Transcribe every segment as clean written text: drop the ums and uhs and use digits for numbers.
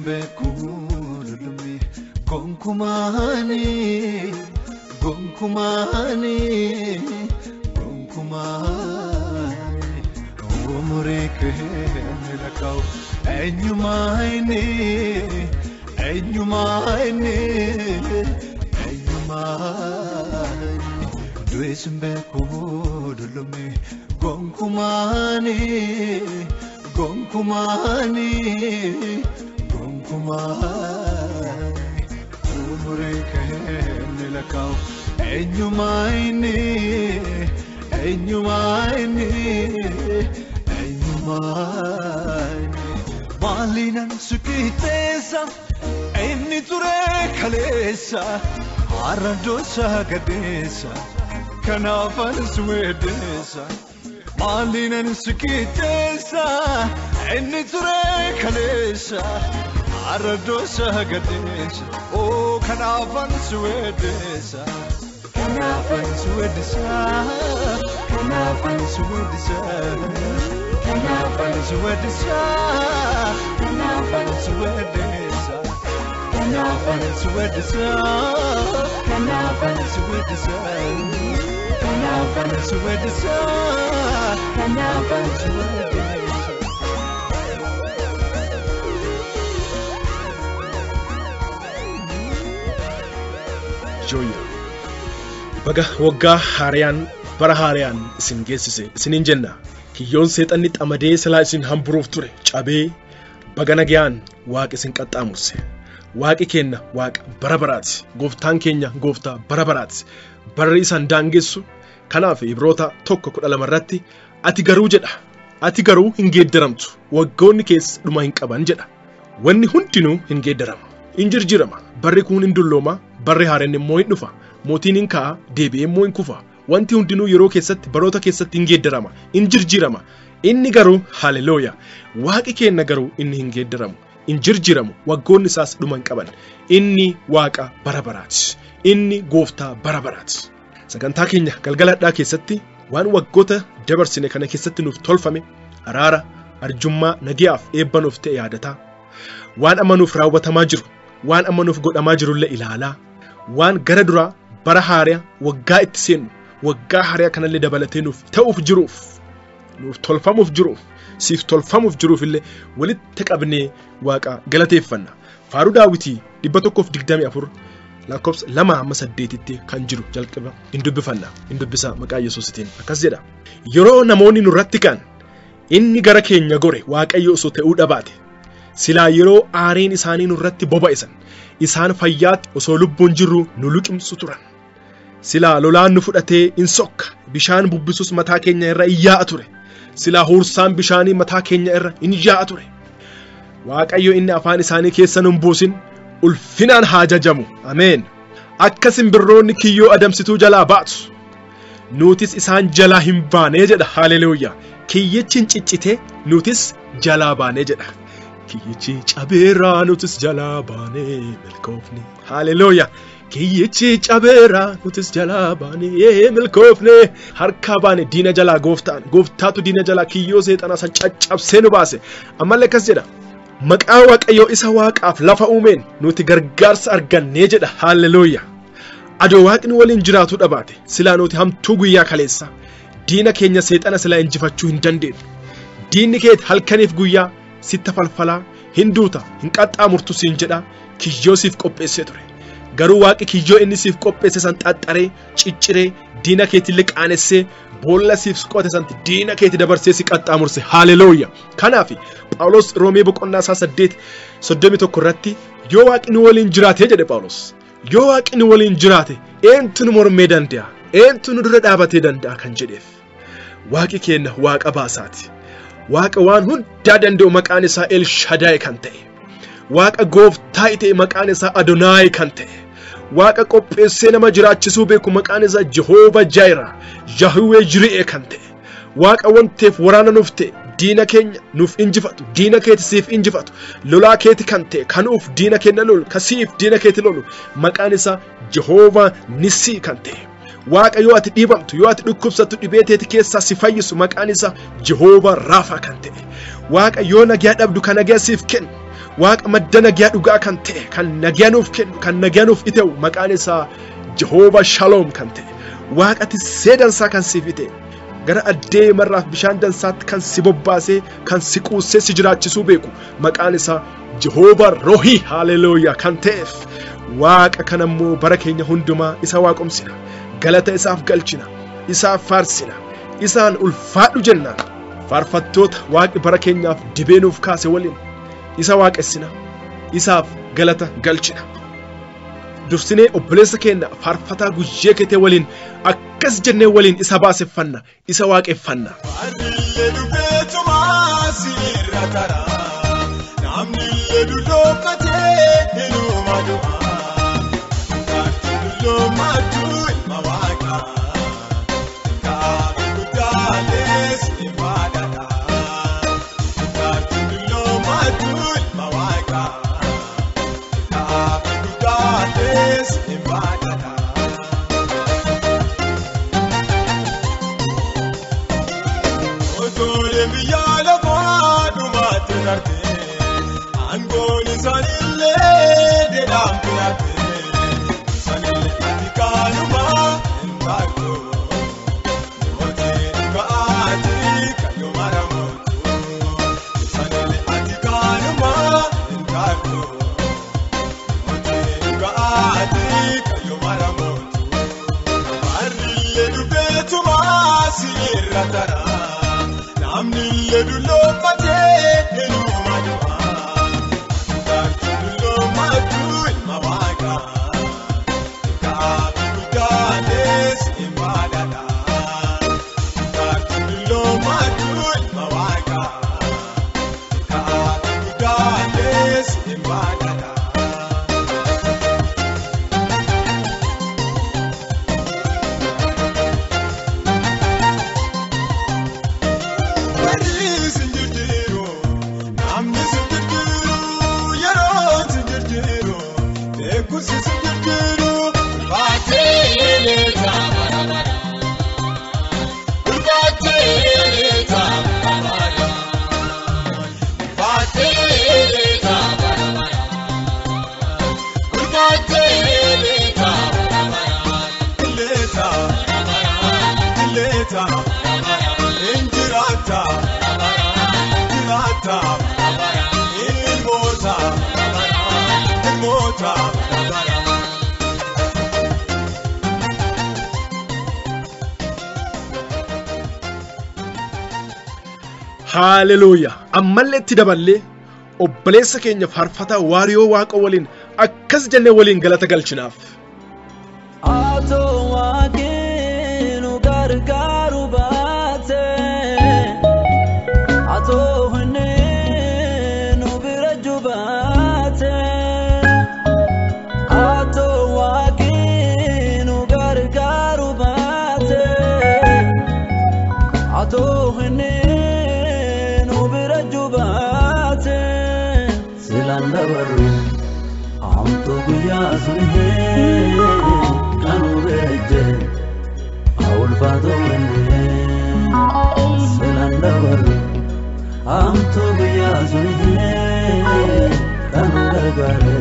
Duesimbeku lulumi gonkumani gonkumani gonkumani umureke nilakau enyumaini enyumaini enyumaini Duesimbeku lulumi gonkumani gonkumani gonkumani umureke nilakau enyumaini enyumaini enyumaini malinan sukitesa enni ture kalesa aradosa gadesa kanafan swedesa malinan sukitesa enni ture kalesa aradosa gadesa oh kanafan swedesa kanafan swedesa kanafan swedesa kanafan swedesa kanafan swedesa kanafan swedesa kanafan swedesa kanafan swedesa kanafan swedesa Joya baga waggaa haariyaan bara haariyaan isin geessise isinin jenna kiyyoon seexanni xamadee silaa isin hamburuuf ture cabee baga nagayaan waaqa isin qaxxaamurse waaqi keenya waaqa bara baraati gooftaan keenya gooftaa bara baraati barri isaan daangessu kanaaf Ibroota 1:12 irratti ati garuu jedha ati garuu hin geeddaramtu waggoonni keessa dhuma hin qaban jedha wanni hundinuu hin geeddarama hin jirjirama barri kun hin dullooma barri haaraan immoo hin dhufa mootiin hin ka'a deebi'ee immoo hin kufa wanti hundinuu yeroo keessatti baroota keessatti hin geeddarama hin jirjirama inni garuu haleluuyaa waaqi keenya garuu inni hin geeddaramu hin jirjiramu waggoonni isaas dhuma hin qaban inni waaqa bara baraati inni gooftaa bara baraati sagantaa keenya galgaladhaa keessatti waan waggoota dabarsine kana keessatti nuuf tolfame araara arjummaa nagayaaf eebbanuuf ta'e yaadataa waan amanuuf raawwatamaa jiru waan amanuuf godhamaa jirullee ilaalaa waan gara duraa bara haariyaa waggaa itti seennu waggaa haariyaa kanallee dabalatee nuuf ta'uuf jiruuf nuuf tolfamuuf jiruuf siif tolfamuuf jiruuf illee walitti qabnee waaqa galateeffanna faaruu daawitii 124 lakkoofsa 2-8tti kan jiru jalqaba hin dubbifanna hin dubbisa maqaa Yesuusitiin akkas jedha yeroo namoonni nurratti kan inni gara keenya gore waaqayyo osoo ta'uu dhabaate silaa yeroo aariin isaanii nurratti boba'esan isaan fayyaatti osoo lubbuun jirru nu luqimsu turan silaa lolaan nu fudhatee in sokka bishaan bubbisus mataa keenya irra iyyaa ture silaa huursaan bishaanii mataa keenya irra in iyyaa ture waaqayyo inni afaan isaanii keessa nun buusin ulfinaan haa jajamu ameen akka simbirroonni kiyyoo adamsituu jalaa baatu nutis isaan jalaa hin baanee jedha haleluuyaa kiyyichi ciccitee nutis jalaa baanee jedha kiyyichi cabeera nutis jalaa baanee milkoofne haleluuyaa kiyyichi cabeera nutis jalaa baanee milkoofne harka baane diina jalaa gooftaatu diina jalaa kiyyoo seexanaa san caccabsee nu baase ammallee akkas jedha maqaa waaqayyoo isa waaqaaf lafa uumeen nuti gargaarsa argannee jedha haleluuyaa adoo waaqni waliin jiraatu dhabaate silaa nuti hamtuu guyyaa kaleessa diina keenya seexana silaa injifachuu hin dandeenyu diinni kee halkaniif guyyaa sitta falfalaa hinduuta hin qaxxaamurtu siin jedha kiyyoo siif qopheessee ture garuu waaqi kiyyoo inni siif qopheesse san xaxxaree cicciree diina keetti liqaanessee boolla siif qote santi diina keetti dabarsee si qaxxaamurse haleluuyaa kanaaf Phaawulos Roomee 8:31 irratti yoo waaqni waliin jiraate jedhe Phaawulos yoo waaqni waliin jiraate eentu nu mormee danda'a eentu nu dura dhaabatee danda'a kan jedheef waaqi keenya waaqa baasaati waaqa waan hundaa danda'u maqaan isaa El Shaddai kan ta'e waaqa gooftaa ta'e maqaan isaa Adonai kan ta'e waaqa qopheessee nama jiraachisuu beeku maqaan isaa Jehovah Jireh Yahweh Jireh kan ta'e waaqa wanteef waraana nuuf ta'e diina keenya nuuf injifatu diina keeti siif injifatu lolaa keeti kan ta'e kanuuf diina keenya lolu kasiif diina keeti lolu maqaan isaa Jehovah Nissi kan ta'e waaqa yoo ati dhiibamtu yoo ati dhukkubsattu dhibee teeti keessaa si fayyisu maqaan isaa Jehovah Rafa kan ta'e waaqa yoo nagaa dhabdu kan nagaa siif kennu waaqa madda nagaa dhugaa kan ta'e kan nagaa nuuf kennu kan nagaa nuuf ite'u maqaan isaa Jehovah Shalom kan ta'e waaqa tissee dansaa kan siif ite gara addee marraaf bishaan dansaatti kan si bobbaasee kan si quusee si jiraachisuu beeku maqaan isaa Jehovah Rohi haleluuyaa kan ta'eef waaqa kan ammoo bara keenya hundumaa isa waaqomsina galata isaaf galchina isaaf faarsina isaan ulfaadhu jennaan faarfattoota waaqi bara keenyaaf dibee nuuf kaase waliin isa waaqessina isaaf galata galchina dursinee obboleessa keenya faarfataa guyyee ketee waliin akkas jennee waliin isa baaseffanna isa waaqeffanna Hallelujah ammalleetti daballee obboleessa keenya faarfataa waariyoo waaqa waliin akkas jennee waliin galata galchinaaf Atoo waaqni gargaaru baate atoo hunne nu bira jubaate atoo waaqni gargaaru baate atoo hunne Silandabaru, amto guya sunhe, kanu beje, aul fado wende. Silandabaru, amto guya sunhe, kanu gargare,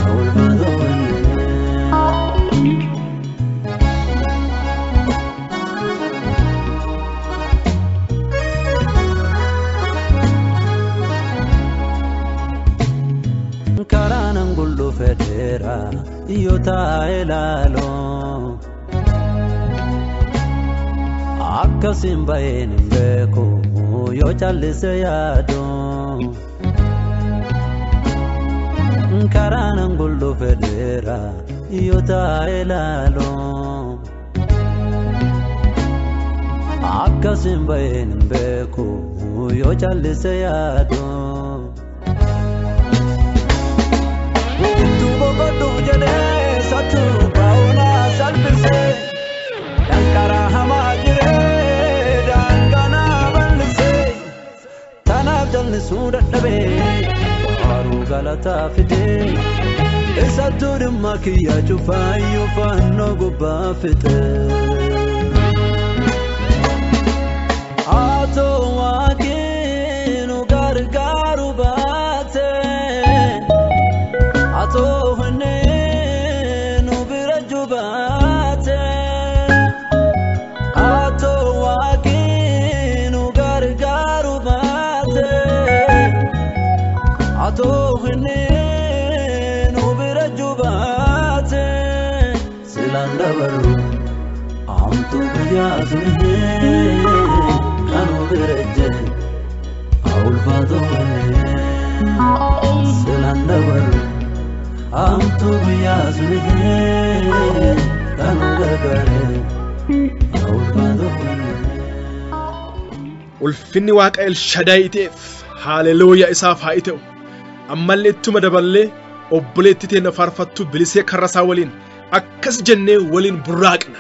aul fado wende. Karanang gullu federa iyota elalo akkasin bayin beko yo challise yado Karanang gullu federa iyota elalo akkasin bayin beko yo challise yado Bogodu jade satu bauna salbise dankara hama jire dangana balse tanab jalne surat dabe aru galata fite esatu makiya chufayu fanno gubba fite ato waqinu gargaru bate amtu yazne kanu bereje aul bado selandabar amtu yazne kanu bereje aul bado ulfinni waaqa el shadaayiteef haleluuyaa isaaf haa ta'u ammallee ittuma daballee obboleetti teena faarfattu bilisee karrasaa waliin akkas jennee waliin burraaqna.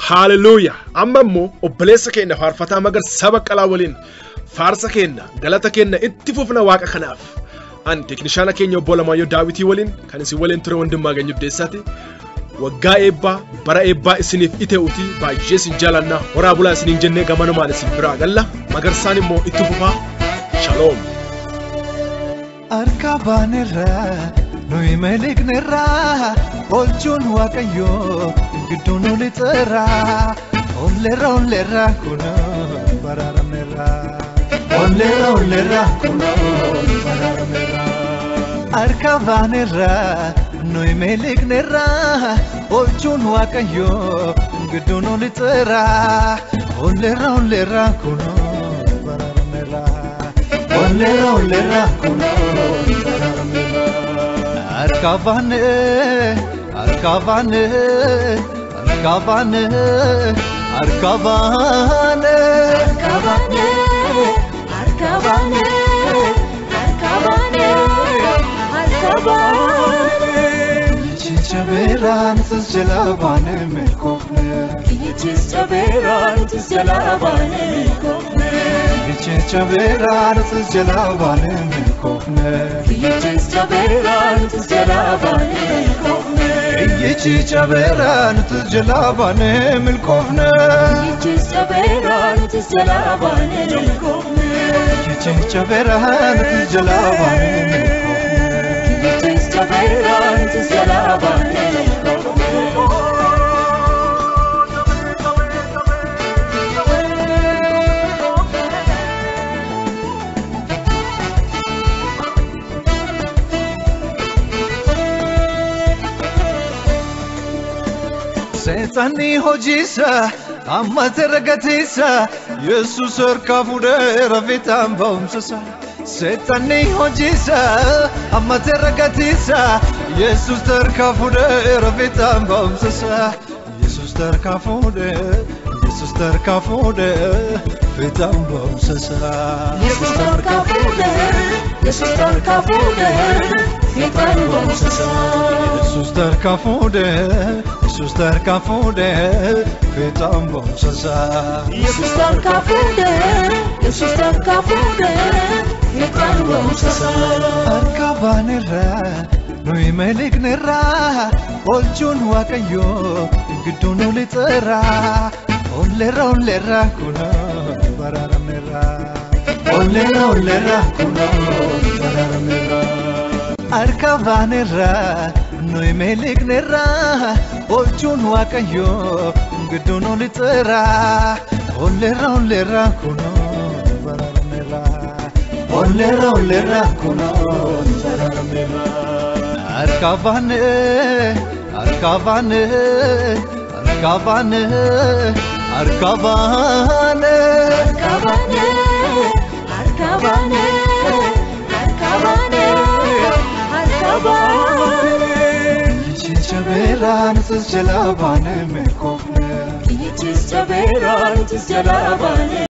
Hallelujah. Amma immoo obboleessa keenya faarfataa magar saba qalaa waliin faarsa keenya galata keenya itti fufna waaqa kanaaf. An teknishaana keenya obbo Lamaayyoo Daawitii waliin kan isin waliin ture wandimmaa geenyu deessaati. Waggaa eebbaa bara eebbaa isiniif ite'uti baay'ee isin jaalannaa horaa bulaa isiniin jennee gamanumaan isin biraa galla magarsaan immoo itti fufaa. Shalom. Arkabaanirra nuyi meeliknirra olchuun waaqayyoo gidduun ulixirra ollerra kuno bararamnerra ollerra kuno bararamnerra Arkabaanirra nuyi meeliknirra olchuun waaqayyoo gidduun ulixirra ollerra kuno bararamnerra ollerra kuno bararamnerra Arkabaane Chichaberan tusjalabane melkofne Chichaberan tusjalabane melkofne Chichaberan tusjalabane melkofne Chichaberan tusjalabane melkofne Chichaberan tusjalabane melkofne Chichaberan tusjalabane melkofne Chichaberan tusjalabane Chichaberan tusjalabane Seetanii hojiisa amma tergatiisa Yesuus harka fuudheera fiixaan ba'umsisa. Seetanii hojiisa amma tergatiisa Yesuus harka fuudheera fiixaan ba'umsisa. Yesuus harka fuudheera Yesuus harka fuudheera fiixaan ba'umsisa. Yesuus harka fuudheera Yesuus harka fuudheera fiixaan ba'umsisa. Yesuus harka fuudheera Yesuus harka fuudheera fiixaan ba'umsisa. Yesuus harka fuudheera Yesuus harka fuudheera fiixaan ba'umsisa. Harka baanerraa nuyi meeliknerraa oolchuun waaqayyoo gidduun olixeeraa. Olleerraa kunoo baraaramneerraa. Olleerraa kunoo baraaramneerraa. Harka baanerraa nuyi meeliknerraa oolchuun waaqayyoo gidduun olixeeraa. Olleerraa kunoo baraaramneerraa. Olleerraa kunoo baraaramneerraa. Harka baanee harka baanee harka baanee harka baanee harka baanee harka baanee harka baanee harka baanee. Kiyyich jabeeraa nutis jalaa baanee meekofne. Kiyyich jabeeraa nutis jalaa baanee.